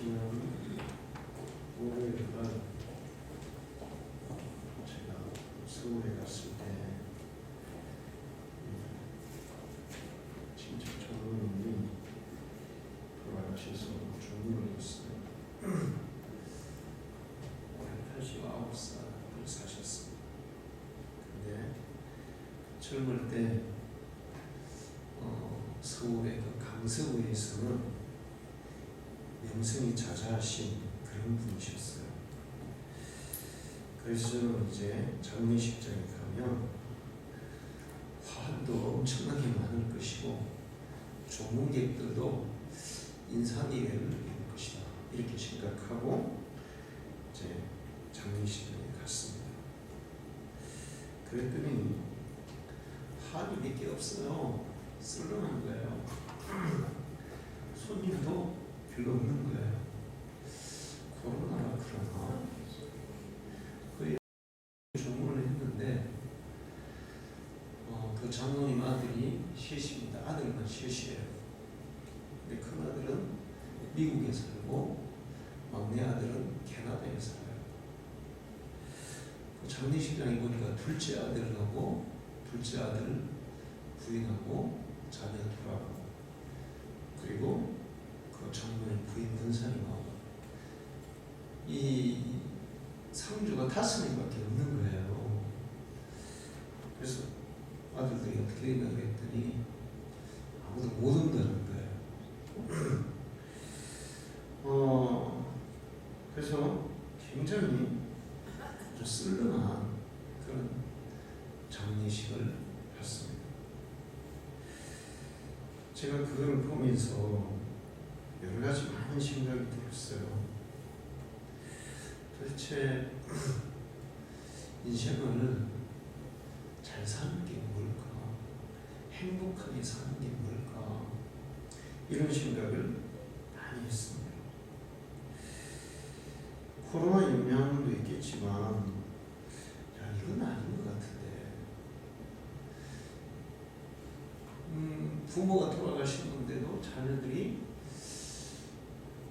지난 월요일날 제가 서울에 갔을 때 친척 장모님이 돌아가셔서 중문을 했어요. 올해 89살을 사셨습니다. 근데 젊을 때 서울의 그 강서구에서는 명성이 자자하신 그런 분이셨어요. 그래서 이제 장례식장에 가면 화환도 엄청나게 많을 것이고 조문객들도 인산이례를 입을 것이다 이렇게 생각하고 이제 장례식장에 갔습니다. 그랬더니 화환이 몇 개 없어요. 썰렁한 거예요. 손님도 별로 없는 거예요. 코로나라 그러나 거의 주문을 했는데 그 장모님 아들이 셋입니다. 아들만 셋이에요. 근데 큰 아들은 미국에 살고 막내 아들은 캐나다에 살아요. 그 장례식장에 보니까 둘째 아들하고 둘째 아들 부인하고 자녀 둘하고 그리고 그 장모님 부인 권사님하고 이 상주가 5명밖에 없는 거예요. 그래서 아들들이 어떻게 했나 그랬더니 아무도 못 온다는 거예요. 그래서 굉장히 썰렁한 그런 장례식을 했습니다. 제가 그걸 보면서 여러 가지 많은 생각이 들었어요. 도대체 인생을 잘 사는 게 뭘까? 행복하게 사는 게 뭘까? 이런 생각을 많이 했습니다. 코로나 영향도 있겠지만 이건 아닌 것 같은데 부모가 돌아가셨는데도 자녀들이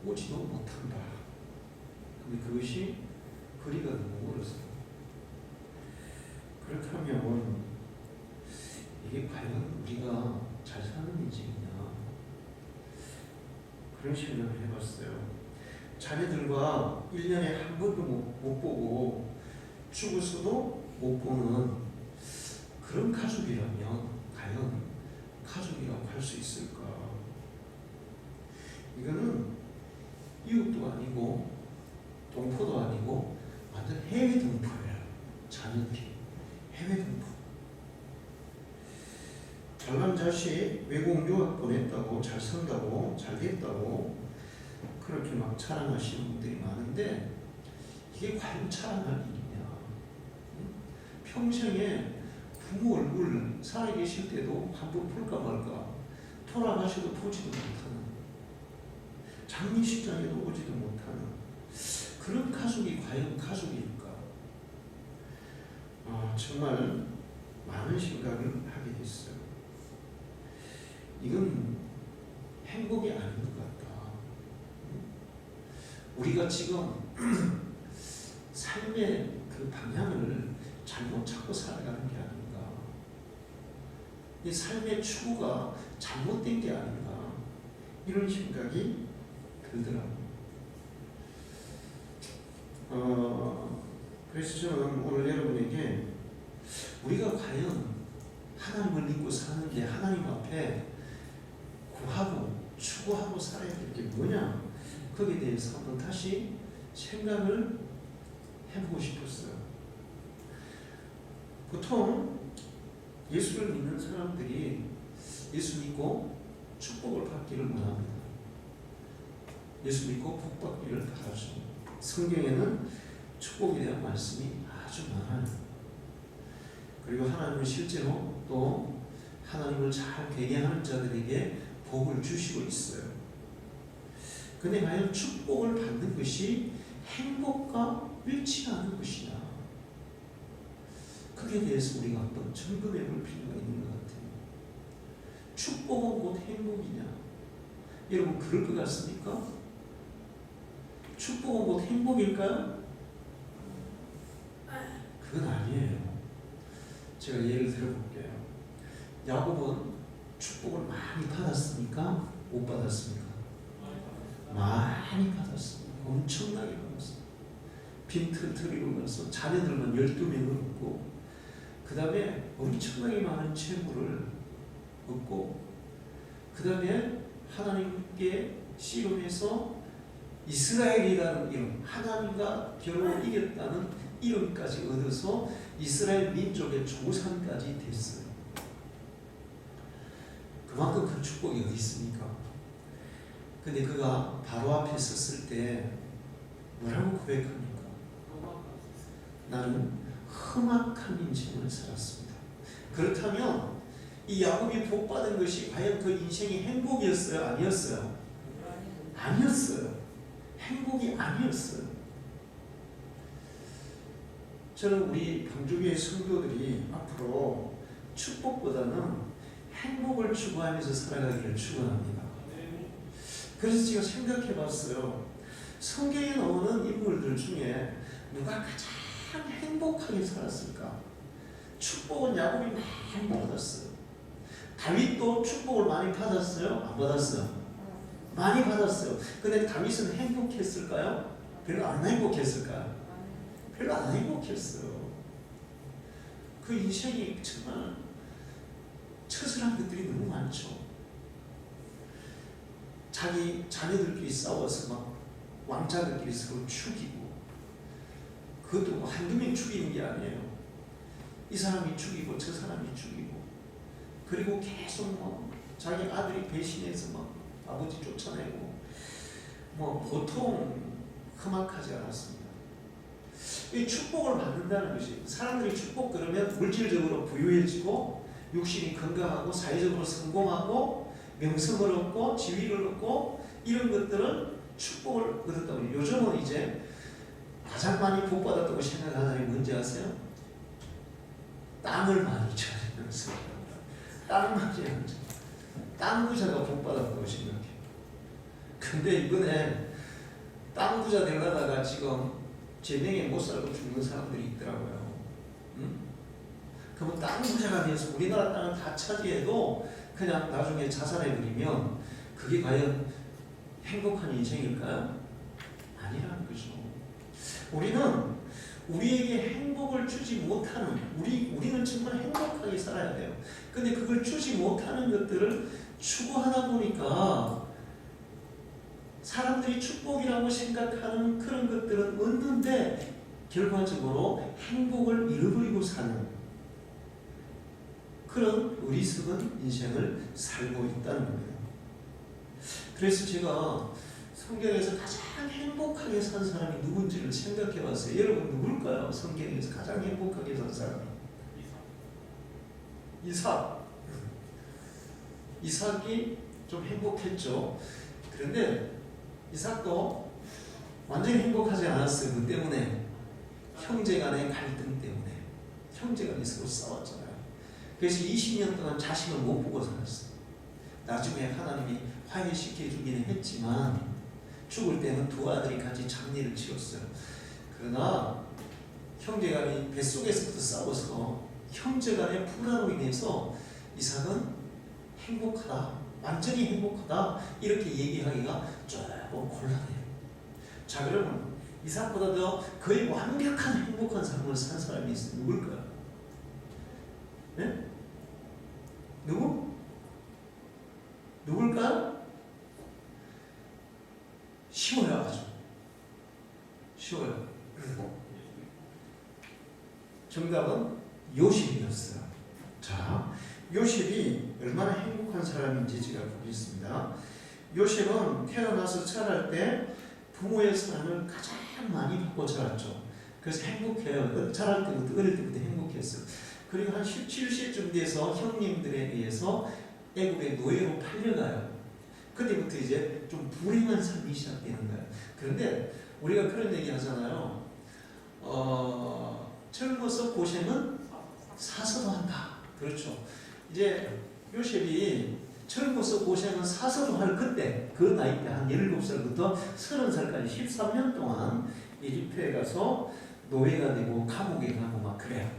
오지도 못한다. 근데 그것이 거리가 너무 멀어서 그렇다면 이게 과연 우리가 잘 사는 인생이냐 그런 생각을 해봤어요. 자녀들과 1년에 한 번도 못 보고 죽어서도 못 보는 그런 가족이라면 과연 가족이라고 할 수 있을까? 이거는 이웃도 아니고 동포도 아니고 완전 해외 동포예요. 자녀들이 해외 동포. 잘난 자식 외국 유학 보냈다고 잘 산다고 잘 됐다고 그렇게 막 자랑하시는 분들이 많은데 이게 과연 자랑할 일이냐? 평생에 부모 얼굴 살아계실 때도 한번 볼까 말까 돌아가셔도 보지도 못하는 장례식장에도 오지도 못하는 그런 가족이 과연 가족일까? 정말 많은 생각을 하게 됐어요. 이건 행복이 아닌 것 같다. 우리가 지금 삶의 그 방향을 잘못 찾고 살아가는 게 아닌가. 이 삶의 추구가 잘못된 게 아닌가. 이런 생각이 들더라고요. 그래서 저는 오늘 여러분에게 우리가 과연 하나님을 믿고 사는데 하나님 앞에 구하고 추구하고 살아야 될 게 뭐냐 거기에 대해서 한번 다시 생각을 해보고 싶었어요. 보통 예수를 믿는 사람들이 예수 믿고 축복을 받기를 원합니다. 예수 믿고 복 받기를 바라죠. 성경에는 축복에 대한 말씀이 아주 많아요. 그리고 하나님은 실제로 또 하나님을 잘 대개하는 자들에게 복을 주시고 있어요. 근데 과연 축복을 받는 것이 행복과 일치하는 것이냐? 그에 대해서 우리가 한번 점검해 볼 필요가 있는 것 같아요. 축복은 곧 행복이냐? 여러분 그럴 것 같습니까? 축복은 곧 행복일까요? 그건 아니에요. 제가 예를 들어볼게요. 야곱은 축복을 많이 받았습니까? 못 받았습니까? 많이 받았습니다. 엄청나게 받았습니다. 빈틈을 이루면서 자녀들만 12명을 얻고 그 다음에 엄청나게 많은 재물을 얻고 그 다음에 하나님께 씨름해서 이스라엘이라는 이름, 하나님과 겨루어 이겼다는 이름까지 얻어서 이스라엘 민족의 조상까지 됐어요. 그만큼 큰 축복이 어디 있습니까? 근데 그가 바로 앞에 섰을 때 뭐라고 고백합니까? 나는 험악한 인생을 살았습니다. 그렇다면 이 야곱이 복받은 것이 과연 그 인생이 행복이었어요? 아니었어요? 아니었어요. 행복이 아니었어요. 저는 우리 강주교회 성도들이 앞으로 축복보다는 행복을 추구하면서 살아가기를 축원합니다. 그래서 제가 생각해 봤어요. 성경에 나오는 인물들 중에 누가 가장 행복하게 살았을까? 축복은 야곱이 많이 받았어요. 다윗도 축복을 많이 받았어요? 안 받았어요? 많이 받았어요. 근데 다윗은 행복했을까요? 별로 안 행복했을까요? 별로 안 행복했어요. 그 인생이 정말 처절한 것들이 너무 많죠. 자기 자녀들끼리 싸워서 막 왕자들끼리 서로 죽이고, 그것도 뭐 한두 명 죽이는 게 아니에요. 이 사람이 죽이고 저 사람이 죽이고, 그리고 계속 뭐 자기 아들이 배신해서 막 아버지 쫓아내고, 뭐 보통 험악하지 않았습니다. 이 축복을 받는다는 것이, 사람들이 축복 그러면 물질적으로 부유해지고 육신이 건강하고 사회적으로 성공하고 명성을 얻고 지위를 얻고 이런 것들은 축복을 얻었다고. 요즘은 이제 가장 많이 복받았다고 생각하는 사람이 뭔지 아세요? 땅을 많이 찾으면서 땅 많이 앉아, 땅 부자가 복받았다고 생각해요. 근데 이번에 땅 부자 되려다가 지금 제명에 못 살고 죽는 사람들이 있더라고요. 응? 그러면 땅 부자가 돼서 우리나라 땅을 다 차지해도 그냥 나중에 자살해버리면 그게 과연 행복한 인생일까요? 아니라는 거죠. 우리는 우리에게 행복을 주지 못하는, 우리는 정말 행복하게 살아야 돼요. 근데 그걸 주지 못하는 것들을 추구하다 보니까 사람들이 축복이라고 생각하는 그런 것들은 얻는데 결과적으로 행복을 잃어버리고 사는 그런 어리석은 인생을 살고 있다는 겁니다. 그래서 제가 성경에서 가장 행복하게 산 사람이 누군지를 생각해 봤어요. 여러분 누굴까요? 성경에서 가장 행복하게 산 사람이? 이삭이 좀 행복했죠. 그런데 이삭도 완전히 행복하지 않았어요. 그 때문에 형제 간의 갈등 때문에 형제 간에 서로 싸웠잖아요. 그래서 20년 동안 자식을 못 보고 살았어요. 나중에 하나님이 화해시켜 주기는 했지만 죽을 때는 두 아들이 같이 장례를 치렀어요. 그러나 형제 간이 뱃속에서부터 싸워서 형제 간의 불화로 인해서 이삭은 행복하다, 완전히 행복하다 이렇게 얘기하기가 조금 곤란해요. 자, 그러면 이삭보다 더 거의 완벽한 행복한 삶을 산 사람이 있어요. 누굴까요? 네? 누굴까요? 쉬워요. 아주 쉬워요. 정답은 요셉이었어요. 자, 요셉이 얼마나 행복한 사람인지 제가 보겠습니다. 요셉은 태어나서 자랄 때 부모의 사랑을 가장 많이 받고 자랐죠. 그래서 행복해요. 자랄 때부터, 어릴 때부터 행복했어요. 그리고 한 17세쯤 돼서 형님들에 의해서 애국의 노예로 팔려가요. 그때부터 이제 좀 불행한 삶이 시작되는 거예요. 그런데 우리가 그런 얘기 하잖아요. 젊어서 고생은 사서도 한다. 그렇죠. 이제 요셉이 젊어서 고생은 사서로 할 그때 그 나이 때 한 17살부터 30살까지 13년 동안 이집트에 가서 노예가 되고 감옥에 가고 막 그래요.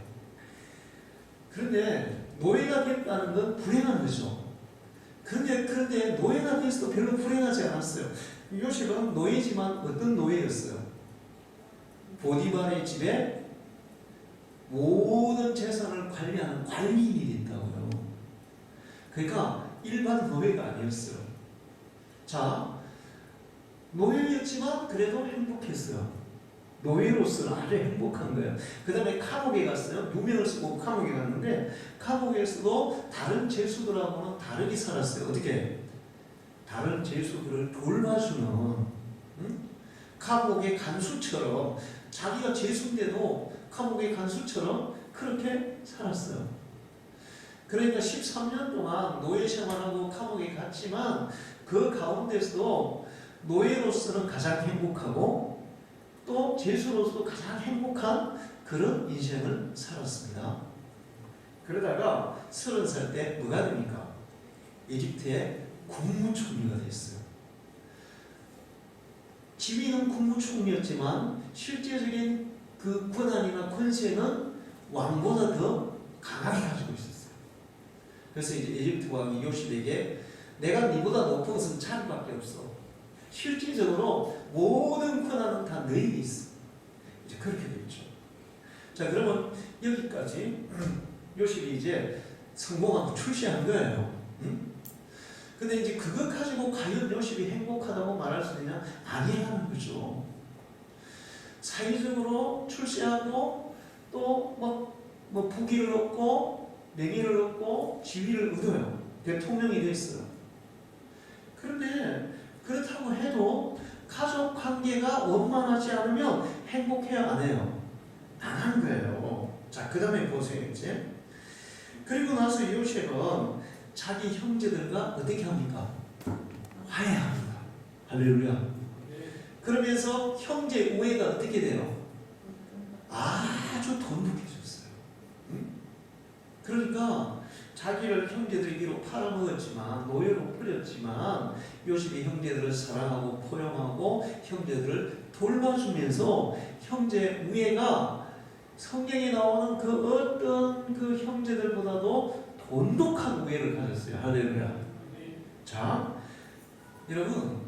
그런데 노예가 됐다는 건 불행한 거죠. 그런데 노예가 돼서도 별로 불행하지 않았어요. 요셉은 노예지만 어떤 노예였어요? 보디발의 집에 모든 재산을 관리하는 관리인이 됐다고요. 그러니까 일반 노예가 아니었어요. 자, 노예였지만 그래도 행복했어요. 노예로서는 아주 행복한 거예요. 그 다음에 감옥에 갔어요. 누명을 쓰고 감옥에 갔는데 감옥에서도 다른 죄수들하고는 다르게 살았어요. 어떻게? 다른 죄수들을 돌봐주는 감옥의 간수처럼 자기가 죄수인데도 감옥의 간수처럼 그렇게 살았어요. 그러니까 13년 동안 노예 생활하고 감옥에 갔지만 그 가운데서도 노예로서는 가장 행복하고 또 죄수로서도 가장 행복한 그런 인생을 살았습니다. 그러다가 30살 때 뭐가 됩니까? 이집트의 국무총리가 됐어요. 지위는 국무총리였지만 실제적인 그 권한이나 권세는 왕보다 더 강하게 가지고 있었어요. 그래서 이제 이집트 왕이 요셉에게 내가 네보다 높은 것은 자리밖에 없어. 실질적으로 모든 권한은 다 너에게 있어. 이제 그렇게 됐죠. 자, 그러면 여기까지 요셉이 이제 성공하고 출세한 거예요. 근데 이제 그것 가지고 과연 요셉이 행복하다고 말할 수 있냐? 아니라는 거죠. 사회적으로 출세하고 또 뭐 부귀를 얻고 명예를 얻고 지위를 얻어요. 대통령이 됐어요. 그런데 그렇다고 해도 가족 관계가 원만하지 않으면 행복해야 안 해요? 안 하는 거예요. 자, 그 다음에 보세요. 이제 그리고 나서 요셉은 자기 형제들과 어떻게 합니까? 화해합니다. 할렐루야. 그러면서 형제 우애가 어떻게 돼요? 아주 돈독해졌어요. 그러니까 자기를 형제들에게로 팔아먹었지만 노예로 풀렸지만 요셉이 형제들을 사랑하고 포용하고 형제들을 돌봐주면서 형제 우애가 성경에 나오는 그 어떤 그 형제들보다도 돈독한 우애를 가졌어요. 할렐루야. 자, 여러분,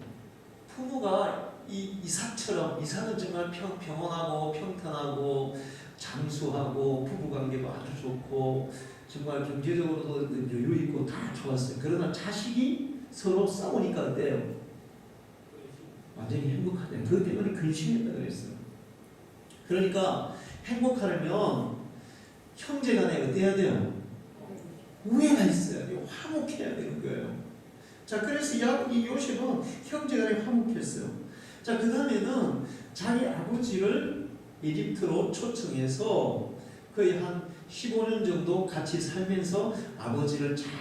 부모가 이삭처럼, 이삭은 정말 평온하고 평탄하고 장수하고 부부관계도 아주 좋고 정말 경제적으로도 여유 있고 다 좋았어요. 그러나 자식이 서로 싸우니까 어때요? 완전히 행복하네요. 그것 때문에 근심했다 그랬어요. 그러니까 행복하려면 형제 간에 어때야 돼요? 우애가 있어야 돼요. 화목해야 되는 거예요. 자, 그래서 이 요셉은 형제 간에 화목했어요. 자, 그 다음에는 자기 아버지를 이집트로 초청해서 거의 한 15년 정도 같이 살면서 아버지를 잘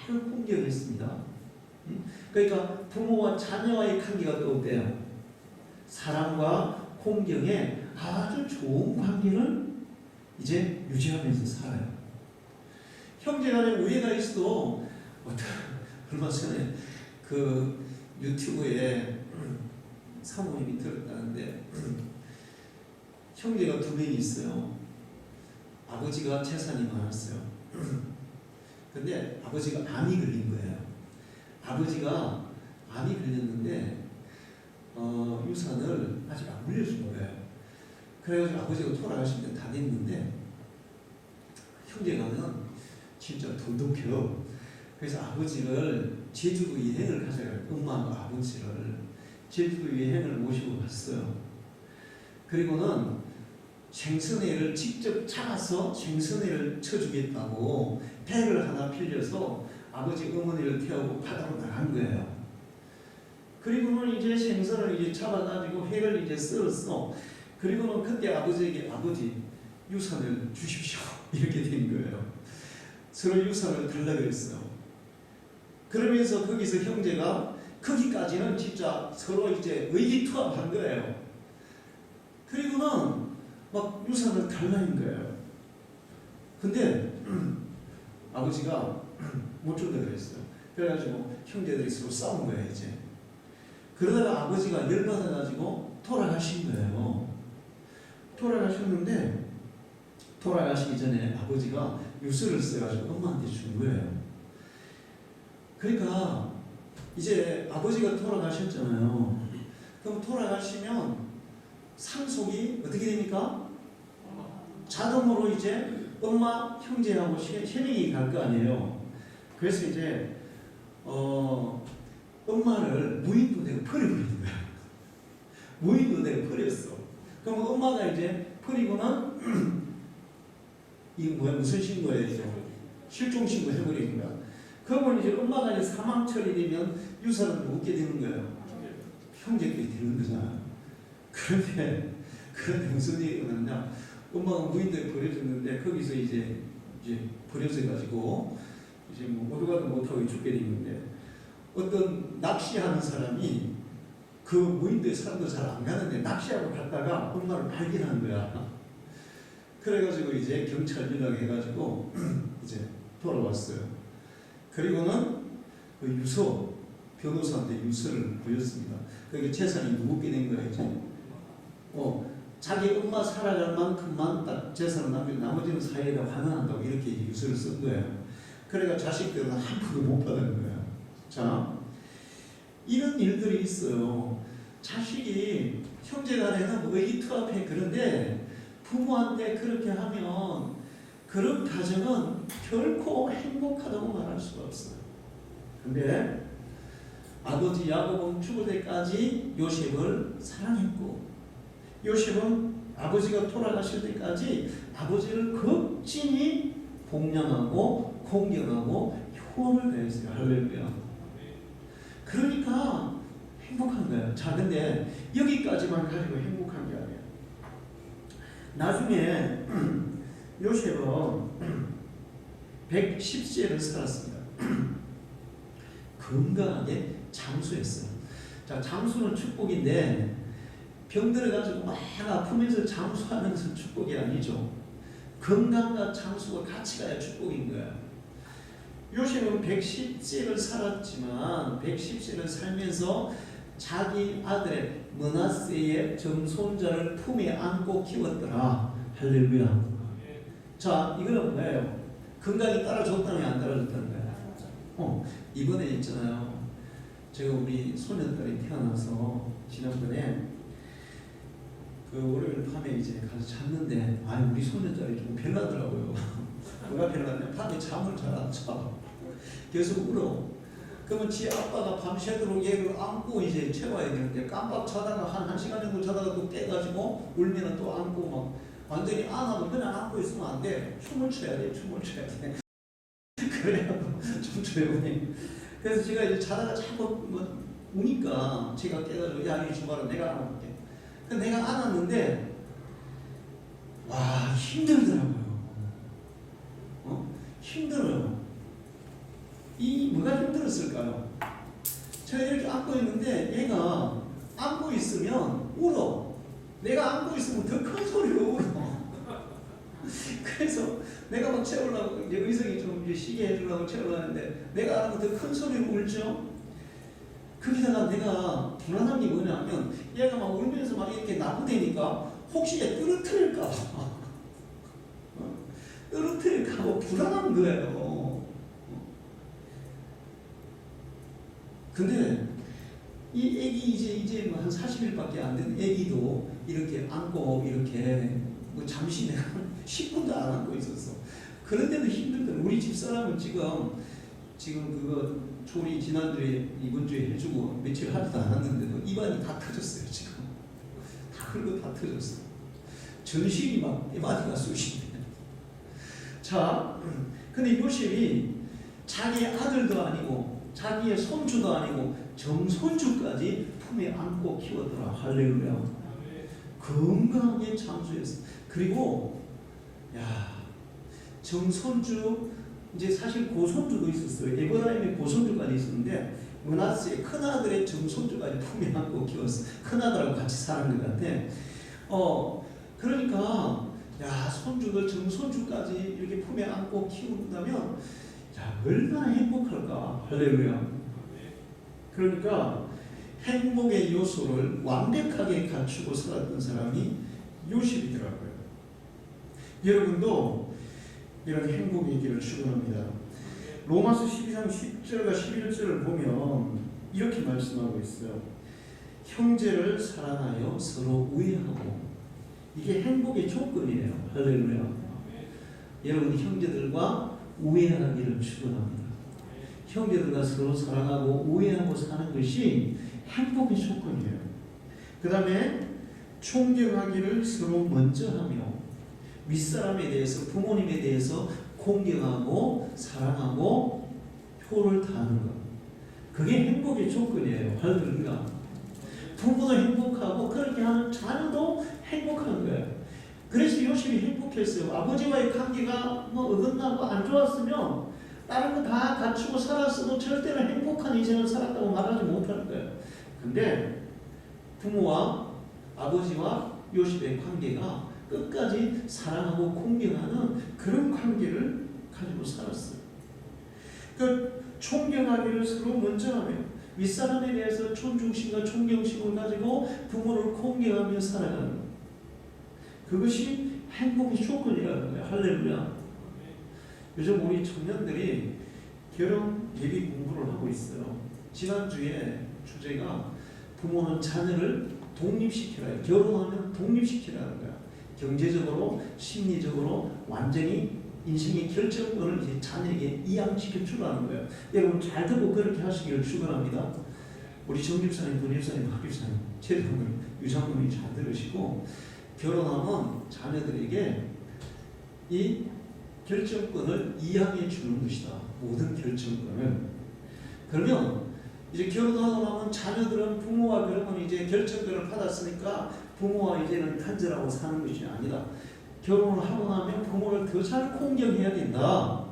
공경했습니다. 그러니까 부모와 자녀와의 관계가 또 어때요? 사랑과 공경에 아주 좋은 관계를 이제 유지하면서 살아요. 형제간에 우애가 있어도 얼마 전에 그 유튜브에 사모님이 들었다는데 형제가 2명이 있어요. 아버지가 재산이 많았어요. 근데 아버지가 암이 걸린 거예요. 아버지가 암이 걸렸는데 유산을 아직 안 물려준 거예요. 그래가지고 아버지가 돌아가신 데 다 됐는데 형제가는 진짜 돈독해요. 그래서 아버지를 제주도 여행을 가져가요. 엄마하고 아버지를 제주도 여행을 모시고 갔어요. 그리고는 생선회를 직접 잡아서 생선회를 쳐주겠다고 배를 하나 빌려서 아버지 어머니를 태우고 바다로 나간 거예요. 그리고는 이제 생선을 이제 잡아가지고 회를 이제 썰었어. 그리고는 그때 아버지에게 아버지 유산을 주십시오 이렇게 된 거예요. 서로 유산을 달라 그랬어요. 그러면서 거기서 형제가 거기까지는 진짜 서로 이제 의기투합한 거예요. 그리고는 막 유산을 달라는 거예요. 근데 아버지가 못 준다 그랬어요. 그래가지고 형제들이 서로 싸운 거예요 이제. 그러다가 아버지가 열받아가지고 돌아가신 거예요. 돌아가셨는데 돌아가시기 전에 아버지가 유서를 써가지고 엄마한테 준 거예요. 그러니까 이제 아버지가 돌아가셨잖아요. 그럼 돌아가시면 상속이 어떻게 됩니까? 자동으로 이제 엄마, 형제하고 세 명이 갈 거 아니에요. 그래서 이제 엄마를 무인도내에 버려버리는 거야. 무인도내에 버렸어. 그럼 엄마가 이제 버리고는 이게 뭐야? 무슨 신고예요? 실종 신고 해버리는 거야. 그러면 이제 엄마가 이제 사망 처리되면 유산을 묻게 되는 거예요. 형제들이 되는 거잖아. 그런데 무슨 얘기가 나냐? 엄마가 무인도에 버려졌는데 거기서 이제 버려져 가지고 이제 뭐 어디가도 못하고 죽게 되는데 어떤 낚시하는 사람이 그 무인도에 사람도 잘 안 가는데 낚시하고 갔다가 엄마를 발견한 거야. 그래가지고 이제 경찰 연락해가지고 이제 돌아왔어요. 그리고는 그 유서 변호사한테 유서를 보였습니다. 그게 재산이 묻게 된 거예요. 이제 자기 엄마 살아갈 만큼만 딱 재산을 남기고 나머지는 사회에다 환원한다고 이렇게 유서를 쓴 거예요. 그러니까 자식들은 한 푼도 못 받은 거예요. 자, 이런 일들이 있어요. 자식이 형제간에는 뭐 의기투합해. 그런데 부모한테 그렇게 하면 그런 가정은 결코 행복하다고 말할 수가 없어요. 근데 아버지 야곱은 죽을 때까지 요셉을 사랑했고 요셉은 아버지가 돌아가실 때까지 아버지를 극진히 복양하고 공경하고 효험을 다했어요. 할렐루야. 그러니까 행복한 거예요. 자, 근데 여기까지만 가지고 행복한 게 아니에요. 나중에 요셉은 110세를 살았습니다. 건강하게 장수했어요. 자, 장수는 축복인데 병 들어가지고 막 아프면서 장수하면서 축복이 아니죠. 건강과 장수가 같이 가야 축복인 거야. 요셉은 110세를 살았지만 110세를 살면서 자기 아들의 므낫세의 정손자를 품에 안고 키웠더라. 할렐루야. 자, 이거는 뭐예요? 건강이 따라줬다는 게 안 따라줬다는 거야. 이번에 있잖아요. 제가 우리 소년딸이 태어나서 지난번에 그 월요일 밤에 이제 가서 잤는데 우리 소년딸이 좀 별나더라고요. 뭐가 별나냐? 밤에 잠을 잘 안 자. 계속 울어. 그러면 지 아빠가 밤새도록 얘를 안고 이제 채워야 되는데 깜빡 자다가 한 시간 정도 자다가 또 깨가지고 울면 또 안고 막 완전히 안 하면 그냥 안고 있으면 안 돼. 춤을 춰야 돼. 춤을 춰야 돼. 그래야 좀 조용히. 그래서 제가 이제 자다가 자꾸 뭐 우니까 제가 깨가지고 야, 이리 줘봐라. 내가 안아볼게. 그래서 내가 안았는데 와, 힘들더라고요. 힘들어요. 이 뭐가 힘들었을까요? 제가 이렇게 안고 있는데 얘가 안고 있으면 울어. 내가 안고 있으면 더 큰 소리로 울어. 그래서 내가 막 채우려고 이제 의성이 좀 이제 쉬게 해주려고 채우려고 하는데 내가 하는 거 더 큰 소리로 울죠. 거기다가 내가 불안한 게 뭐냐면 얘가 막 울면서 막 이렇게 나부대니까 혹시 얘 떨어뜨릴까 봐. 떨어뜨릴까 봐 불안한 거예요. 근데 이 애기 이제 뭐 한 40일밖에 안 된 애기도 이렇게 안고 이렇게 뭐 잠시 내가 10분도 안 안고 있었어. 그런데도 힘들더라고. 우리 집사람은 지금 그거 조리 지난주에 이번 주에 해주고 며칠 하지도 않았는데도 입안이 다 터졌어요. 지금 다 흘러 다 터졌어. 전신이 막 입안이가 쑤시네. 자, 근데 요셉이 자기의 아들도 아니고 자기의 손주도 아니고 정손주까지 품에 안고 키웠더라. 할렐루야. 건강하게 장수했어. 그리고 정손주 이제 사실 고손주도 있었어요. 에브라임의 고손주까지 있었는데 므낫세의 큰아들의 정손주까지 품에 안고 키웠어. 큰아들하고 같이 사는 것 같아. 그러니까 손주들 정손주까지 이렇게 품에 안고 키운다면 자, 얼마나 행복할까. 할렐루야. 그러니까 행복의 요소를 완벽하게 갖추고 살았던 사람이 요셉이더라고요. 여러분도 이런 행복의 길을 추구합니다. 로마서 12장 10절과 11절을 보면 이렇게 말씀하고 있어요. 형제를 사랑하여 서로 우애하고, 이게 행복의 조건이에요. 할렐루야. 여러분, 형제들과 우애하기를 추구합니다. 형제들과 서로 사랑하고 우애하고 사는 것이 행복의 조건이에요. 그 다음에 존경하기를 서로 먼저 하며, 윗사람에 대해서, 부모님에 대해서 공경하고 사랑하고 표를 다하는 것, 그게 행복의 조건이에요. 할렐루야. 부모도 행복하고 그렇게 하는 자녀도 행복한 거예요. 그래서 요셉이 행복했어요. 아버지와의 관계가 어긋나고 안 좋았으면 다른 거 다 갖추고 살았어도 절대로 행복한 인생을 살았다고 말하지 못하는 거예요. 근데 부모와 아버지와 요셉의 관계가 끝까지 사랑하고 공경하는 그런 관계를 가지고 살았어요. 그 존경하기를 서로 먼저 하며, 윗사람에 대해서 존중심과 존경심을 가지고 부모를 공경하며 살아가는 것, 그것이 행복의 조건이라는 거예요. 할렐루야. 요즘 우리 청년들이 결혼 예비 공부를 하고 있어요. 지난주에 주제가 부모는 자녀를 독립시키라. 결혼하면 독립시키라는 거야. 경제적으로, 심리적으로 완전히 인생의 결정권을 이제 자녀에게 이양시켜 주라는 거예요. 여러분 잘 듣고 그렇게 하시기를 축원합니다. 우리 정집사님, 권집사님, 박집사님, 최장로님, 유장로님 잘 들으시고, 결혼하면 자녀들에게 이 결정권을 이양해 주는 것이다. 모든 결정권을. 그러면 이제 결혼하고 나면 자녀들은 부모와 그러면 이제 결정권을 받았으니까 부모와 이제는 간절하고 사는 것이 아니라, 결혼을 하고 나면 부모를 더 잘 공경해야 된다.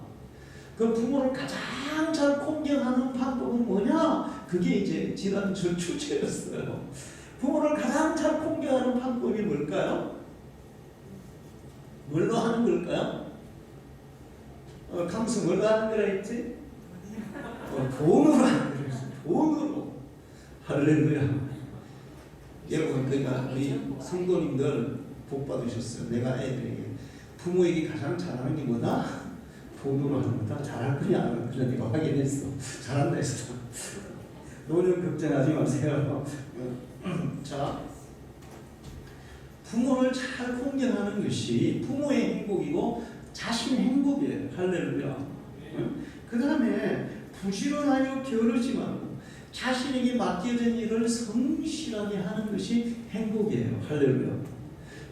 그 부모를 가장 잘 공경하는 방법은 뭐냐? 그게 이제 지난주 주제였어요. 부모를 가장 잘 공경하는 방법이 뭘까요? 뭘로 하는 걸까요? 강수 뭘로 하는 거라 했지? 돈으로 하는 거라. 돈으로. 할렐루야. 여러분, 그러니까 우리 성도님들 복 받으셨어요. 내가 애들에게 부모에게 가장 잘하는 게 뭐다? 돈으로 하는 거다. 잘할 거냐 안 할 거냐 내가 확인했어. 잘한다 했어. 노력 걱정하지 마세요. 자, 부모를 잘 공경하는 것이 부모의 행복이고 자신의 행복이에요. 할렐루야. 그 다음에 부지런하여 게으르지 말고 자신에게 맡겨진 일을 성실하게 하는 것이 행복이에요. 할렐루야.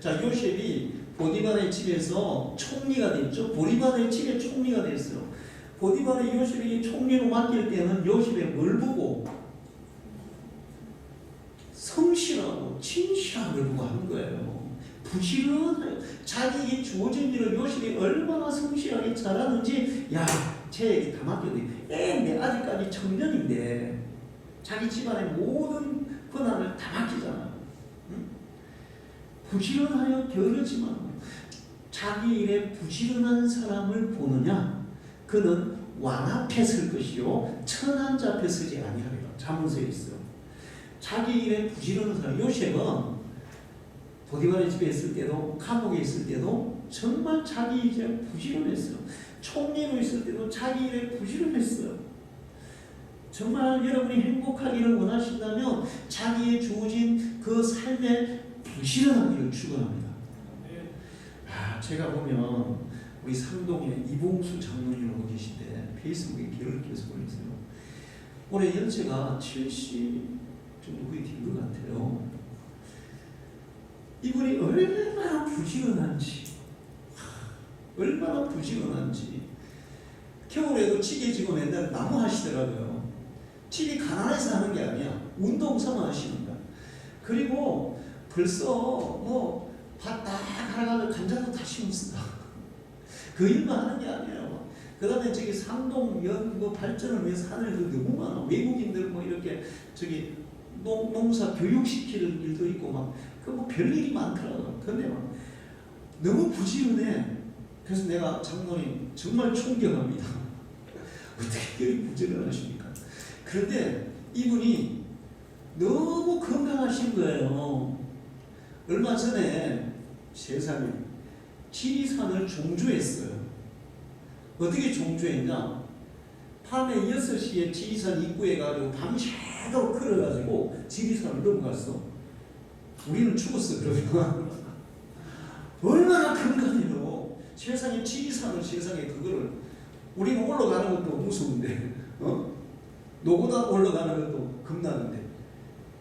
자, 요셉이 보디발의 집에서 총리가 됐죠. 보디발의 집에 총리가 됐어요. 보디발의 요셉이 총리로 맡길 때는 요셉의 뭘 보고? 성실하고 진실한 걸 보고 하는 거예요. 부지런해요. 자기에게 주어진 일을 요셉이 얼마나 성실하게 잘하는지, 야, 쟤에게 다 맡겨도 내 아직까지 청년인데 자기 집안의 모든 권한을 다 맡기잖아요. 부지런하여 게으르지 말고. 자기 일에 부지런한 사람을 보느냐? 그는 왕 앞에 설 것이요 천한 자 앞에 서지 아니하리라. 잠언서에 있어요. 자기 일에 부지런한 사람. 요셉은 보디발의 집에 있을 때도, 감옥에 있을 때도 정말 자기 일에 부지런했어요. 총리로 있을 때도 자기 일에 부지런했어요. 정말 여러분이 행복하기를 원하신다면 자기의 주어진 그 삶에 부지런하기를 축원합니다. 제가 보면 우리 상동에 이봉수 장로님하고 계신데 페이스북에 글을 계속 올리세요. 올해 연세가 70 정도 거의 된 것 같아요. 이분이 얼마나 부지런한지, 얼마나 부지런한지. 겨울에도 찌개 지고 맨날 나무 하시더라고요. 집이 가난해서 하는 게 아니야. 운동삼아 하시는 거야. 그리고 벌써 밭 딱 갈아가지고 감자도 다 심었어. 그 일만 하는 게 아니에요. 그 다음에 저기 상동 발전을 위해서 하는 일 너무 많아. 외국인들 이렇게 저기 농사 교육시키는 일도 있고 별일이 많더라고요. 근데 너무 부지런해. 그래서 내가 장로님 정말 존경합니다. 어떻게 이렇게 부지런하십니까? 그런데 이분이 너무 건강하신 거예요. 얼마 전에 세상에 지리산을 종주했어요. 어떻게 종주했냐? 밤에 6시에 지리산 입구에 가지고 밤새도록 걸어가지고 지리산을 넘어갔어. 우리는 죽었어 그러면. 얼마나 건강해요. 세상에 지리산을 세상에 그거를 우리는 올라가는 것도 무서운데 노고다 올라가는 것도 겁나는데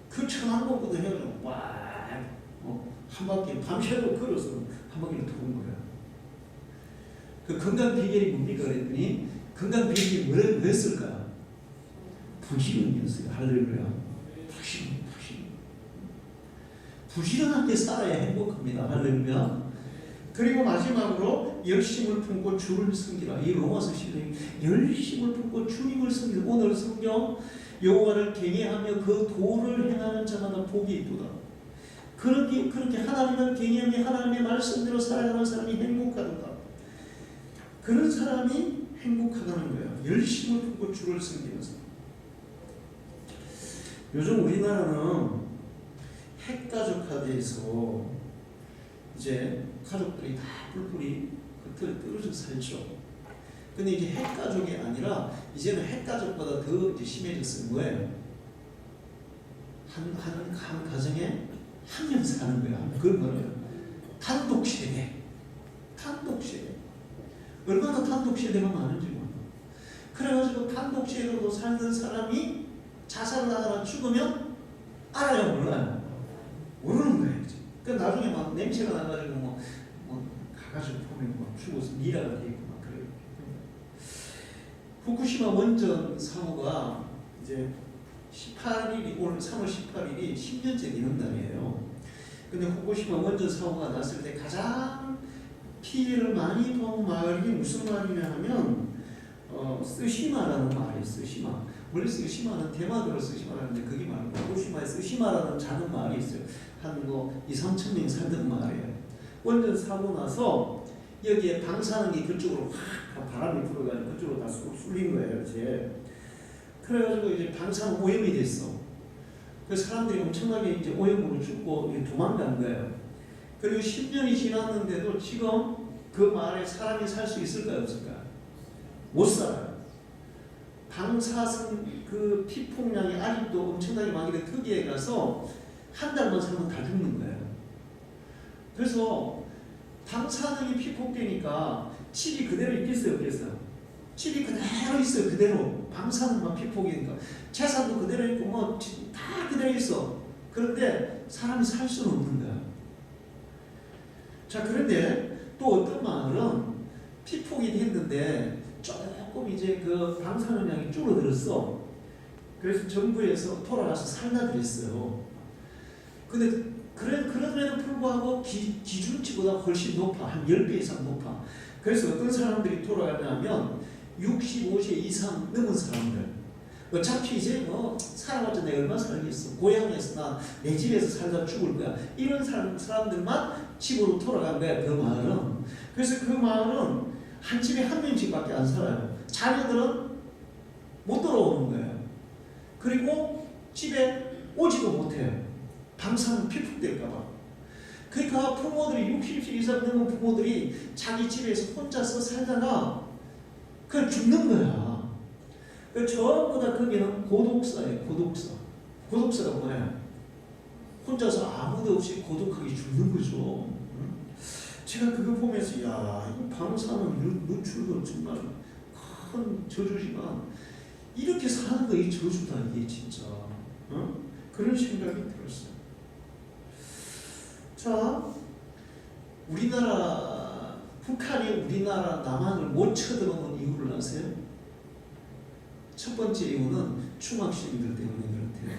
그 천왕봉부터 해가지고 한 바퀴 밤새도록 걸어서 한 바퀴를 도는 거야. 그 건강 비결이 뭡니까 그랬더니 건강 비결이 뭐였을까? 부지런이었어요. 할렐루야. 부지런하게 살아야 행복합니다. 할렐루야. 그리고 마지막으로 열심을 품고 주를 섬기라. 이 로마서 10장에 열심을 품고 주님을 섬기라. 오늘 성경 여호와를 경외하며 그 도를 행하는 자마다 복이 있도다. 그렇게 하나님을 경외하며 하나님의 말씀대로 살아가는 사람이 행복하도다. 그런 사람이 행복하다는 거예요. 열심을 품고 주를 섬기는 사람. 요즘 우리나라는 핵가족화돼서 이제 가족들이 다 뿔뿔이 겉을 떨어져 살죠. 근데 이제 핵가족이 아니라 이제는 핵가족보다 더 이제 심해졌어요. 뭐예요? 한 가정에 한 명 사는 거야. 그건 뭐예요? 단독세대. 단독세대. 얼마나 단독세대가 많은지 몰라. 그래가지고 단독세대로 살던 사람이 자살을 하거나 죽으면 알아요? 몰라요? 모르는 거예요. 그러니까 나중에 막 냄새가 나가지고 뭐 가가지고 보면 막 죽어서 미라가 돼 있고 막 그래요. 후쿠시마 원전 사고가 이제 18일이 오늘 3월 18일이 10년째 되는 날이에요. 근데 후쿠시마 원전 사고가 났을 때 가장 피해를 많이 본 마을이 무슨 마을이냐 하면 쓰시마라는 마을이에요. 쓰시마. 원래 쓰시마는 대마도를 쓰시마라는데 그게 말고 후쿠시마에 쓰시마라는 작은 마을이 있어요. 한 2-3천 명 살던 마을이에요. 원전 사고 나서 여기에 방사능이 그쪽으로 확 바람이 불어가지고 그쪽으로 다 쏠린 거예요. 이제. 그래가지고 이제 방사능 오염이 됐어. 그래서 사람들이 엄청나게 이제 오염으로 죽고 도망간 거예요. 그리고 10년이 지났는데도 지금 그 마을에 사람이 살 수 있을까요? 없을까요? 못 살아요. 방사선 그 피폭량이 아직도 엄청나게 많기 때문에 거기에 가서 한 달만 살면 다 죽는 거예요. 그래서 방사능이 피폭되니까 집이 그대로 있겠어요? 없겠어요? 집이 그대로 있어요. 그대로. 방사능만 피폭이니까. 재산도 그대로 있고 뭐 다 그대로 있어. 그런데 사람이 살 수는 없는 거야. 자, 그런데 또 어떤 마을은 피폭이 됐는데 조금 이제 그 방사능량이 줄어들었어. 그래서 정부에서 돌아가서 살다 그랬어요. 근데 그럼에도 불구하고 기준치보다 훨씬 높아. 한 10배 이상 높아. 그래서 어떤 사람들이 돌아가냐면 65세 이상 넘은 사람들. 어차피 이제 살아봤자 내가 얼마 살겠어. 고향에서 내 집에서 살다 죽을 거야. 이런 사람들만 집으로 돌아간 거야. 그 마을은. 그래서 그 마을은 한 집에 한 명씩밖에 안 살아요. 자녀들은 못 돌아오는 거예요. 그리고 집에 오지도 못해요. 방사능 피폭될까봐. 그러니까 부모들이 60세 이상 넘은 부모들이 자기 집에서 혼자서 살다가 그냥 죽는 거야. 전부 다 거기는 고독사예요. 고독사. 고독사가 뭐야? 혼자서 아무도 없이 고독하게 죽는 거죠. 제가 그거 보면서 야, 이 방사능 노출도 정말 큰 저주지만 이렇게 사는 거 이 저주다 이게 진짜. 그런 생각이 들었어요. 자, 북한이 우리나라 남한을 못 쳐들어오는 이유를 아세요? 첫 번째 이유는 중학생들 때문에 그렇대요.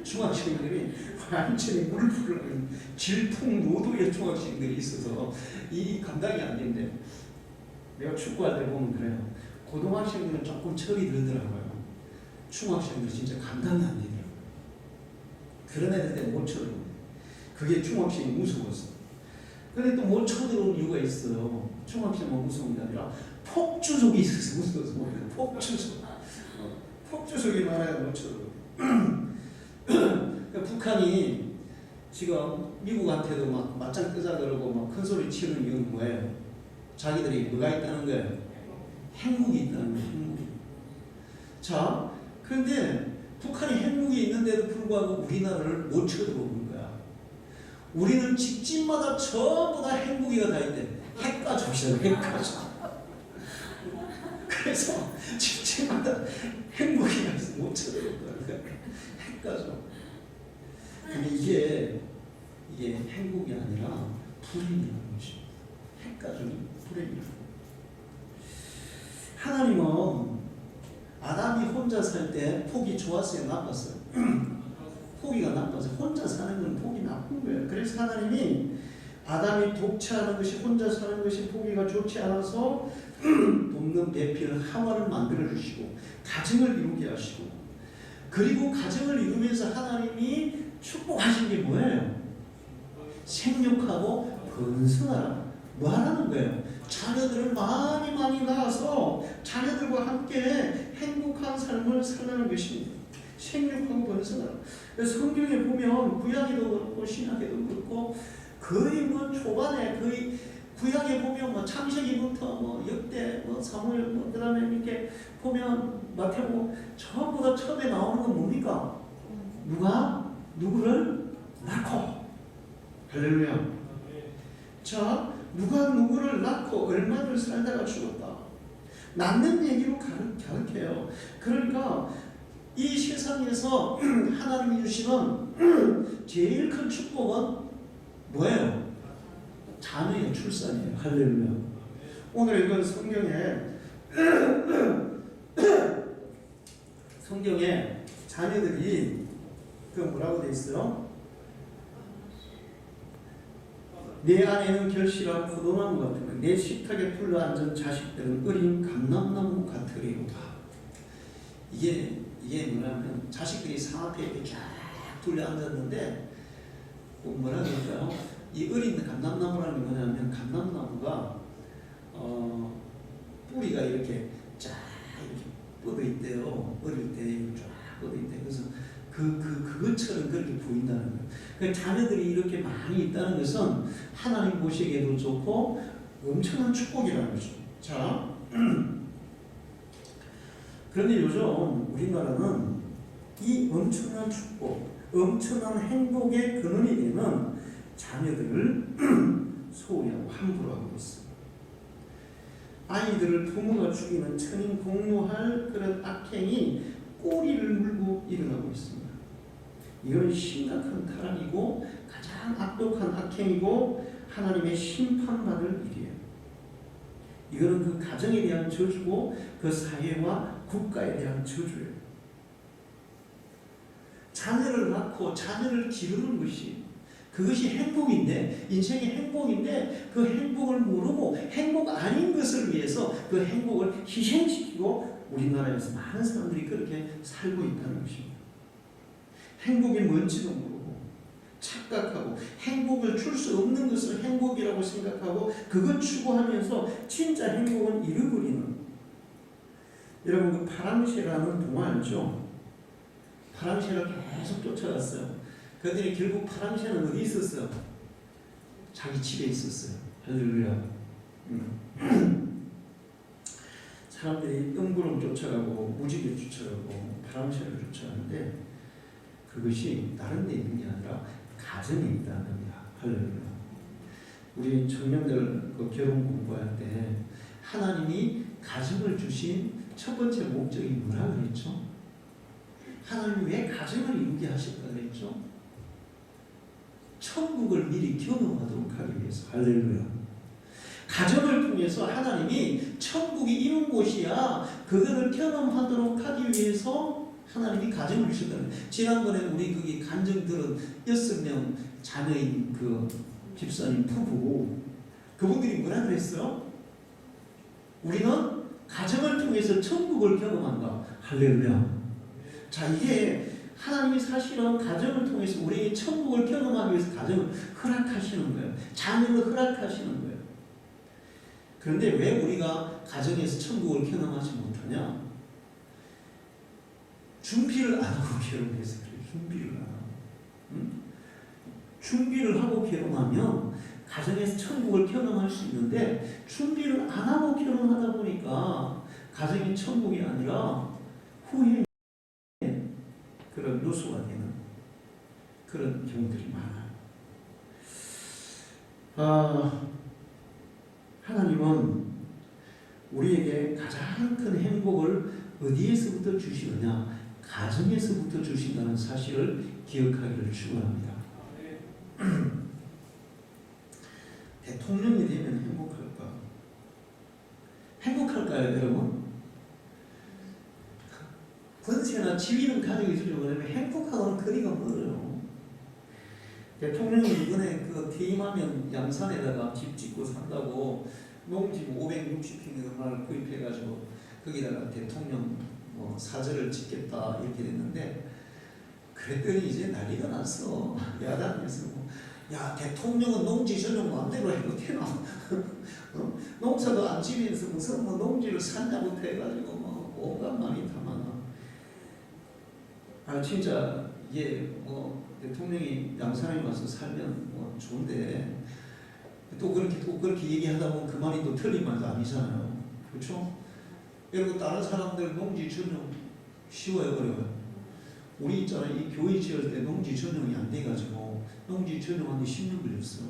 중학생들이 완전히 물불을 질풍노도의 중학생들이 있어서 이 감당이 안 된대요. 내가 축구할 때 보면 그래요. 고등학생들은 조금 척이 들더라고요. 중학생들은 진짜 감당이 안 되더라고요. 그런 애들 때문에 못 쳐들어오는. 그게 중학생이 무서워서. 근데 또 못 쳐들어온 이유가 있어요. 총각시만 무서운 게 아니라 폭주족이 있어서 무서워서 폭주족. 폭주족이 많아야 못 쳐들어. 그러니까 북한이 지금 미국한테도 막 맞짱 뜨자 그러고 막 큰 소리 치는 이유는 뭐예요? 자기들이 뭐가 있다는 거예요? 핵무기 있다는 거예요. 핵무기. 자, 그런데 북한이 핵무기 있는데도 불구하고 우리나라를 못 쳐들어오는 거야. 우리는 집집마다 전부 다 핵무기가 다 있대. 핵가족이잖아, 핵가족. 그래서 집집마다 핵무기가 있어 못 쳐들어온다. 핵가족. 근데 이게 행복이 아니라 불행이라는 것입니다. 핵가족이 불행이라는 거예요. 하나님은 아담이 혼자 살 때 복이 좋았어요? 나빴어요? 복이가 나빠서 혼자 사는 건 복이 나쁜 거예요. 그래서 하나님이 아담이 독채하는 것이 혼자 사는 것이 보기가 좋지 않아서 돕는 배필 하와를 만들어 주시고 가정을 이루게 하시고 그리고 가정을 이루면서 하나님이 축복하신 게 뭐예요? 생육하고 번성하라. 뭐 하라는 거예요? 자녀들을 많이 낳아서 자녀들과 함께 행복한 삶을 살라는 것입니다. 생육하고 번성하라. 그래서 성경에 보면 구약에도 그렇고 신약에도 그렇고 거의 뭐 초반에 거의 구약에 보면 뭐 창세기부터 뭐 역대 뭐 사무엘 뭐 그다음에 이렇게 보면 마태복음 전부 다 처음에 나오는 건 뭡니까? 누가 누구를 낳고 할렐루야. 자, 누가 누구를 낳고 얼마를 살다가 죽었다. 낳는 얘기로 가르쳐요. 그러니까 이 세상에서 하나님이 주시는 제일 큰 축복은 뭐예요? 자녀의 출산이에요. 할렐루야. 오늘 이건 성경에 자녀들이 그 뭐라고 돼 있어요? 내 안에는 결실한 포도나무 같으며 내 식탁에 둘러앉은 자식들은 어린 감람나무 같으리로다. 이게 뭐냐면 자식들이 상앞에 이렇게 쫙 둘러앉았는데 뭐라 그럴까요? 이 어린 감람나무라는 게 뭐냐면 감람나무가 뿌리가 이렇게 쫙 이렇게 뻗어 있대요. 어릴 때 쫙 뻗어 있대. 그래서 그것처럼 그렇게 보인다는 거예요. 그러니까 자녀들이 이렇게 많이 있다는 것은 하나님 보시기에도 좋고 엄청난 축복이라는 거죠. 자, 그런데 요즘 우리나라는 이 엄청난 축복, 엄청난 행복의 근원이 되는 자녀들을 소홀히 하고 함부로 하고 있습니다. 아이들을 부모가 죽이는 천인공노할 그런 악행이 꼬리를 물고 일어나고 있습니다. 이건 심각한 타락이고 가장 악독한 악행이고 하나님의 심판받을 일이에요. 이거는 그 가정에 대한 저주고 그 사회와 국가에 대한 저주예요. 자녀를 낳고 자녀를 기르는 것이 그것이 행복인데 인생의 행복인데 그 행복을 모르고 행복 아닌 것을 위해서 그 행복을 희생시키고 우리나라에서 많은 사람들이 그렇게 살고 있다는 것입니다. 행복이 뭔지도 모르고 착각하고 행복을 줄 수 없는 것을 행복이라고 생각하고 그것 추구하면서 진짜 행복은 잃어버리는. 여러분 그 파랑새라는 동화 알죠? 파랑새가 계속 쫓아갔어요. 그들이 결국 파랑새는 어디 있었어요? 자기 집에 있었어요. 할렐루야. 사람들이 뜬구름 쫓아가고 무지개 쫓아가고 파랑새를 쫓아가는데 그것이 다른 데 있는 게 아니라 가정에 있다는 겁니다. 할렐루야. 우리 청년들 그 결혼 공부할 때 하나님이 가정을 주신 첫 번째 목적이 뭐라 그랬죠? 하나님이 왜 가정을 이루게 하실까 그랬죠? 천국을 미리 경험하도록 하기 위해서. 할렐루야. 가정을 통해서 하나님이 천국이 이룬 곳이야 그거를 경험하도록 하기 위해서 하나님이 가정을 주셨다는 거예요. 지난번에 우리 거기 간증 들은 6명 자녀인 그 집사님 부부 그분들이 뭐라 그랬어요? 우리는 가정을 통해서 천국을 경험한다. 할렐루야. 자, 이게 하나님이 사실은 가정을 통해서 우리의 천국을 경험하기 위해서 가정을 허락하시는 거예요. 자녀를 허락하시는 거예요. 그런데 왜 우리가 가정에서 천국을 경험하지 못하냐? 준비를 안 하고 결혼해서 그래요. 준비를 안 하고. 응? 준비를 하고 결혼하면 가정에서 천국을 경험할 수 있는데 준비를 안 하고 결혼하다 보니까 가정이 천국이 아니라 후에 그런 누수가 되는 그런 경우들이 많아요. 하나님은 우리에게 가장 큰 행복을 어디에서부터 주시느냐? 가정에서부터 주신다는 사실을 기억하기를 축원합니다. 대통령이 되면 행복할까? 행복할까요, 여러분? 권세나 지위는 가지고 있으려고 그러면 행복하고는 거리가 멀어요. 대통령이 이번에 퇴임하면 양산에다가 집 짓고 산다고 농지 560평 얼마를 구입해가지고 거기다가 대통령 사저를 짓겠다 이렇게 됐는데, 그랬더니 이제 난리가 났어. 야당에서 야, 대통령은 농지 전용 마음대로 해도 되나? 농사도 안 지면서 무슨 농지를 샀냐부터 해가지고 온갖 말이 다 많아. 진짜 이게 대통령이 양산에 와서 살면 좋은데 또 그렇게 얘기하다 보면 그 말이 또 틀린 말도 아니잖아요. 그렇죠? 여러분, 다른 사람들 농지 전용 쉬워요, 어려워요? 우리 있잖아요. 이 교회 지을 때 농지 전용이 안 돼가지고 농지 전용하는데 10년 걸렸어.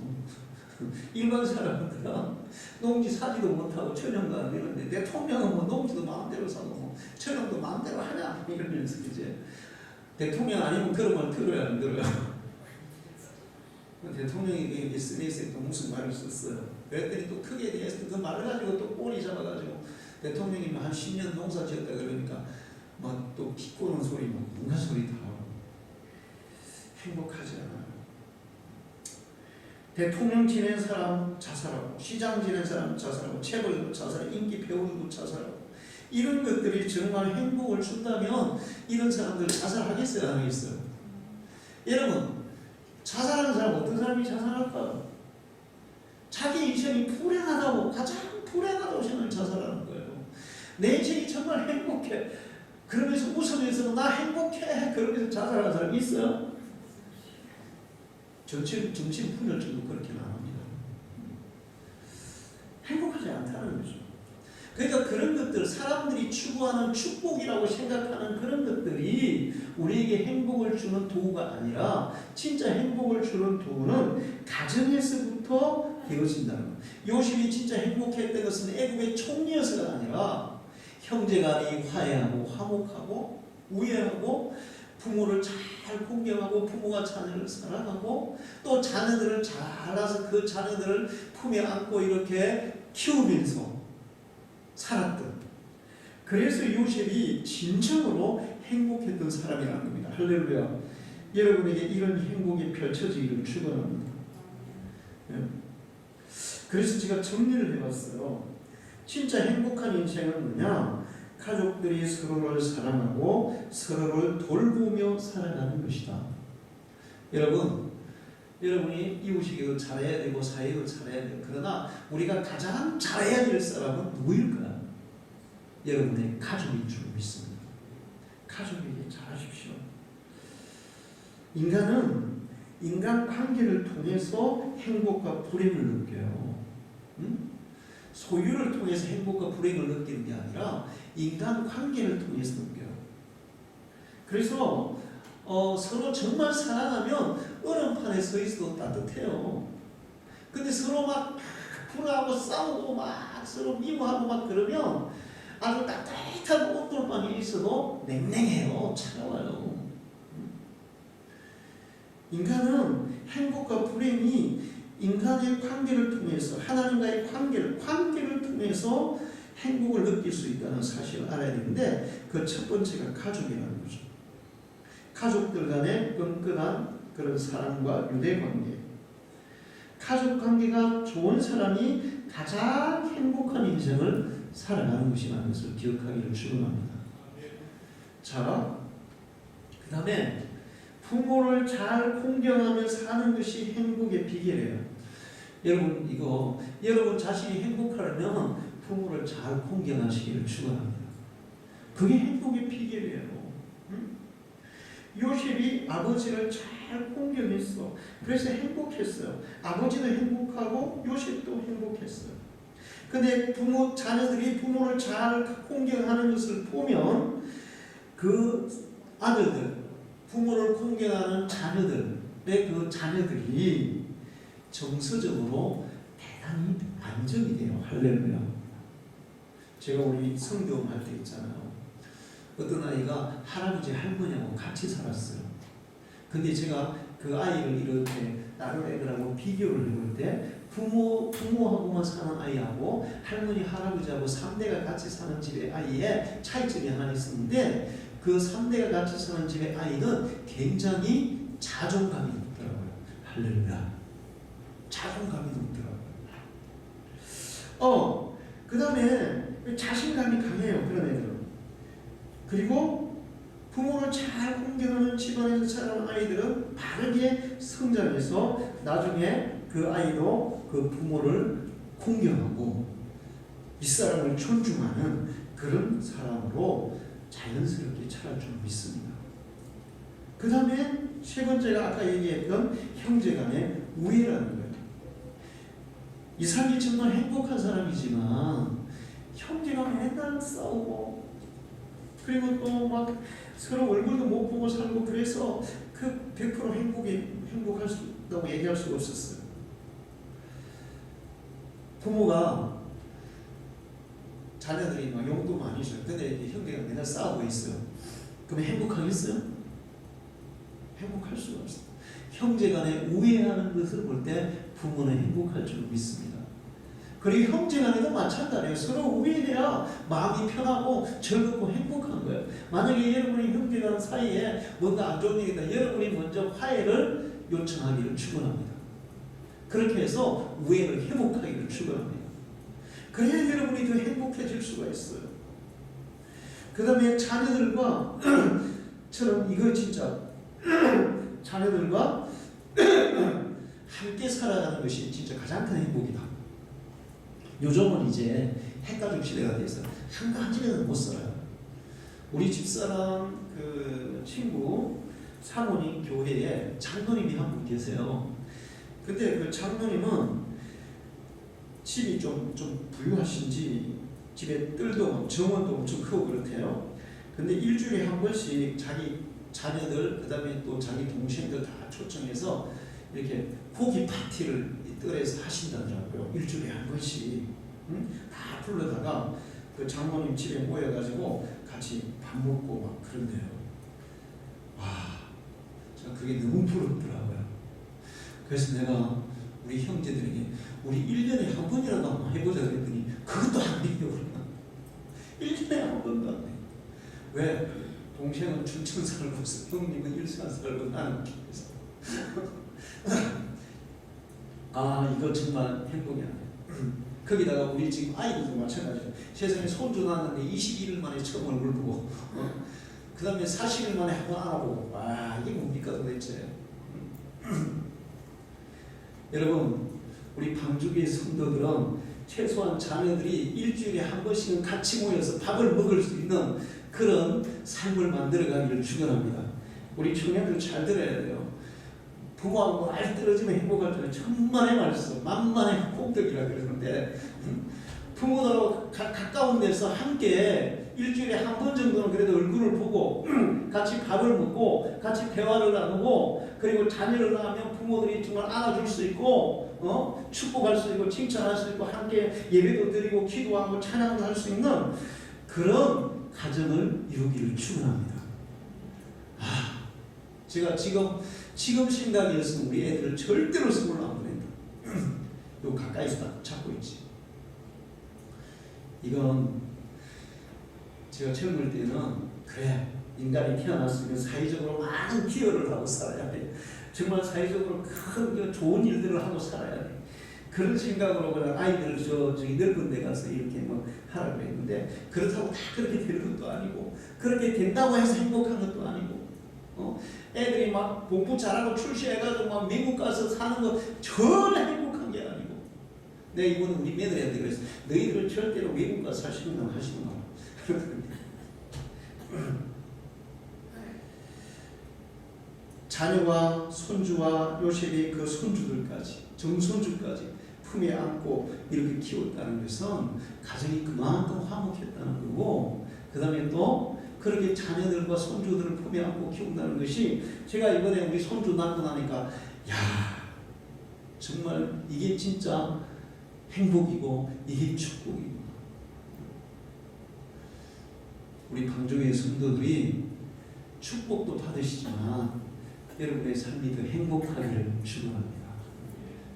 일반 사람들은 농지 사지도 못하고 전용도 안 되는데 대통령은 농지도 마음대로 사고 전용도 마음대로 하냐 이러면서 이제 대통령 아니면 그런 말 들어야 안 들어요. 대통령이 SNS에 또 무슨 말을 썼어요. 그랬더니 또 크게 대해서 그 말을 가지고 또 꼬리 잡아가지고 대통령이 한 10년 농사 지었다 그러니까 막 또 비꼬는 소리, 뭔가 소리 다 하고 행복하지 않아요. 대통령 지낸 사람 자살하고, 시장 지낸 사람 자살하고, 체벌도 자살하고, 인기 배우들도 자살하고, 이런 것들이 정말 행복을 준다면 이런 사람들 자살하겠어요, 안 하겠어요? 여러분, 자살하는 사람 어떤 사람이 자살할까요? 자기 인생이 불행하다고, 가장 불행하다고 생각을 자살하는 거예요. 내 인생이 정말 행복해. 그러면서 웃으면서 나 행복해. 그러면서 자살하는 사람이 있어요? 정신분열증도 그렇게 나옵니다. 행복하지 않다는 거죠. 그러니까 그런 것들, 사람들이 추구하는 축복이라고 생각하는 그런 것들이 우리에게 행복을 주는 도구가 아니라 진짜 행복을 주는 도구는 가정에서부터 되어진다는 거예요. 요셉이 진짜 행복했던 것은 애굽의 총리여서가 아니라 형제간이 화해하고 화목하고 우애하고 부모를 잘 공경하고 부모가 자녀를 사랑하고 또 자녀들을 잘 알아서 그 자녀들을 품에 안고 이렇게 키우면서 살았던, 그래서 요셉이 진정으로 행복했던 사람이라는 겁니다. 할렐루야. 여러분에게 이런 행복이 펼쳐지기를 축원합니다. 그래서 제가 정리를 해봤어요. 진짜 행복한 인생은 뭐냐? 가족들이 서로를 사랑하고 서로를 돌보며 살아가는 것이다. 여러분이 이웃에게도 잘해야 되고 사회도 잘해야 돼요. 그러나 우리가 가장 잘해야 될 사람은 누구일까요? 여러분의 가족인 줄 믿습니다. 가족에게 잘하십시오. 인간은 인간 관계를 통해서 행복과 불행을 느껴요. 소유를 통해서 행복과 불행을 느끼는 게 아니라 인간 관계를 통해서 느껴요. 그래서 서로 정말 사랑하면 얼음판에 서 있어도 따뜻해요. 근데 서로 막 불화하고 싸우고 막 서로 미워하고 막 그러면 아주 따뜻한 온돌방에 있어도 냉랭해요. 차가워요. 인간은 행복과 불행이 인간의 관계를 통해서, 하나님과의 관계를 통해서 행복을 느낄 수 있다는 사실을 알아야 되는데, 그 첫 번째가 가족이라는 거죠. 가족들 간의 끈끈한 그런 사랑과 유대관계. 가족 관계가 좋은 사람이 가장 행복한 인생을 살아가는 것이라는 것을 기억하기를 축원합니다. 자, 그 다음에 부모를 잘 공경하며 사는 것이 행복의 비결이에요. 여러분 이거 여러분 자신이 행복하려면 부모를 잘 공경하시기를 축원합니다. 그게 행복의 비결이에요. 응? 요셉이 아버지를 잘 공경했어. 그래서 행복했어요. 아버지도 행복하고 요셉도 행복했어요. 근데 자녀들이 부모를 잘 공경하는 것을 보면 그 아들들, 부모를 공경하는 자녀들의 그 자녀들이 정서적으로 대단히 안정이 돼요. 할렐루야. 제가 우리 성교음 할 때 있잖아요. 어떤 아이가 할아버지 할머니하고 같이 살았어요. 근데 제가 그 아이를 이렇게 다른 애들하고 비교를 해볼 때 부모하고만 사는 아이하고 할머니 할아버지하고 3대가 같이 사는 집의 아이에 차이점이 하나 있었는데 그 3대가 같이 사는 집의 아이는 굉장히 자존감이 높더라고요. 할렐루야. 자존감이 높더라고요. 그 다음에 자신감이 강해요. 그런 애들은. 그리고 부모를 잘 공경하는 집안에서 자라는 아이들은 바르게 성장해서 나중에 그 아이도 그 부모를 공경하고 윗사람을 존중하는 그런 사람으로 자연스럽게 자랄 줄 믿습니다. 그 다음에 세 번째가 아까 얘기했던 형제간의 우애라는 거예요. 이삭이 정말 행복한 사람이지만 형제가 맨날 싸우고 그리고 또 막 서로 얼굴도 못 보고 살고 그래서 그 100% 행복할 수 있다고 얘기할 수가 없었어요. 부모가 자녀들이 막 용돈 많이 줘요. 근데 형제가 맨날 싸우고 있어요. 그럼 행복하겠어요? 행복할 수가 없어요. 형제간에 우애하는 것을 볼 때 부모는 행복할 줄 믿습니다. 그리고 형제간에도 마찬가지예요. 서로 우애해야 마음이 편하고 즐겁고 행복한 거예요. 만약에 여러분이 형제간 사이에 뭔가 안 좋은 일이 있다. 여러분이 먼저 화해를 요청하기를 축원합니다. 그렇게 해서 우애를 회복하기를 축원합니다. 그래야 여러분이 더 행복해질 수가 있어요. 그 다음에 자녀들과 처럼 이거 진짜 자녀들과 함께 살아가는 것이 진짜 가장 큰 행복이다. 요즘은 이제 핵가족 시대가 돼서 한 집에는 못 살아요. 우리 집사람 그 친구 사모님 교회에 장로님이 한 분 계세요. 근데 그 장로님은 집이 좀 부유하신지 집에 뜰도 정원도 엄청 크고 그렇대요. 근데 일주일에 한 번씩 자기 자녀들 그 다음에 또 자기 동생들 다 초청해서 이렇게 고기 파티를 뜰에서 하신다더라고요. 일주일에 한 번씩 다 불러다가 그 장모님 집에 모여가지고 같이 밥 먹고 막 그런대요. 와, 저 그게 너무 부럽더라고요. 그래서 내가 우리 형제들에게 우리 1년에 한 번이라도 한번 해보자 그랬더니 그것도 안 돼요. 1년에 한 번도 안 돼요. 왜? 동생은 춘천 살고 형님은 일산 살고 나는 길에서 이거 정말 행복이 아니에요. 거기다가 우리 지금 아이들도 마찬가지예요. 세상에 손주 낳았는데 21일 만에 처음 얼굴 보고 그 다음에 40일 만에 한번 알아보고 와 이게 뭡니까 도대체. 여러분 우리 방주교의 성도들은 최소한 자녀들이 일주일에 한 번씩은 같이 모여서 밥을 먹을 수 있는 그런 삶을 만들어가기를 축원합니다. 우리 청년들 잘 들어야 돼요. 부모하고 알 떨어지면 행복할 때는 천만의 말씀, 만만의 복덕이라 그러는데 부모들하고 가까운 데서 함께 일주일에 한 번 정도는 그래도 얼굴을 보고 같이 밥을 먹고 같이 대화를 나누고 그리고 자녀를 낳으면 부모들이 정말 안아줄 수 있고 축복할 수 있고 칭찬할 수 있고 함께 예배도 드리고 기도하고 찬양도 할 수 있는 그런 가정을 이루기를 축원합니다. 제가 지금 생각이었으면 우리 애들을 절대로 선물로 안 보낸다. 요 가까이서 딱 잡고 있지. 이건 제가 젊을 때는 그래 인간이 태어났으면 사회적으로 많은 기여를 하고 살아야 돼. 정말 사회적으로 큰 좋은 일들을 하고 살아야 돼. 그런 생각으로 그냥 아이들을 저기 넓은 데 가서 이렇게 뭐 하라고 했는데 그렇다고 다 그렇게 되는 것도 아니고 그렇게 된다고 해서 행복한 것도 아니고 애들이 막 공부 잘하고 출시해가지고 막 미국 가서 사는 거 전혀 행복한 게 아니고, 내가 이번에 우리 며느리한테 그랬어. 너희들 절대로 외국 가서 살 생각 하시는 거야. 자녀와 손주와 요셉이 그 손주들까지, 정손주까지 품에 안고 이렇게 키웠다는 것은 가정이 그만큼 화목했다는 거고, 그 다음에 또 그렇게 자녀들과 손주들을 품에 안고 키운다는 것이, 제가 이번에 우리 손주 낳고 나니까 야, 정말 이게 진짜 행복이고 이게 축복이고. 우리 방종의 성도들이 축복도 받으시지만 여러분의 삶이 더 행복하기를 축원합니다.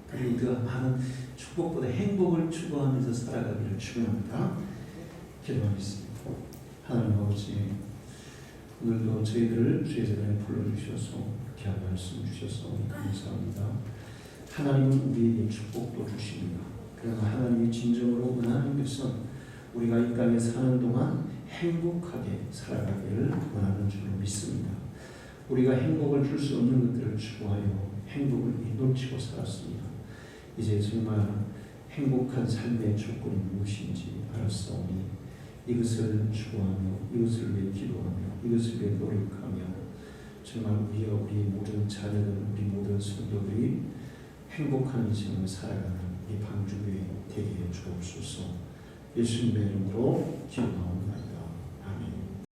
그리고 더 많은 축복보다 행복을 추구하면서 살아가기를 축원합니다. 기도하겠습니다. 하나님 아버지, 오늘도 저희들을 주의 재단에 불러주셔서 귀한 말씀 주셔서 감사합니다. 하나님은 우리에게 축복도 주십니다. 그러나 하나님이 진정으로 원하는 것은 우리가 이 땅에 사는 동안 행복하게 살아가기를 원하는 줄로 믿습니다. 우리가 행복을 줄 수 없는 것들을 추구하여 행복을 놓치고 살았습니다. 이제 정말 행복한 삶의 조건이 무엇인지 알았사오니 이것을 추구하며 이것을 위해 기도하며 이것을 위해 노력하며 정말 우리 모든 자녀들, 우리 모든 성도들이 행복한 인생을 살아가는 이 방주교회 되게 해 주옵소서. 예수님의 이름으로 기도하옵나이다.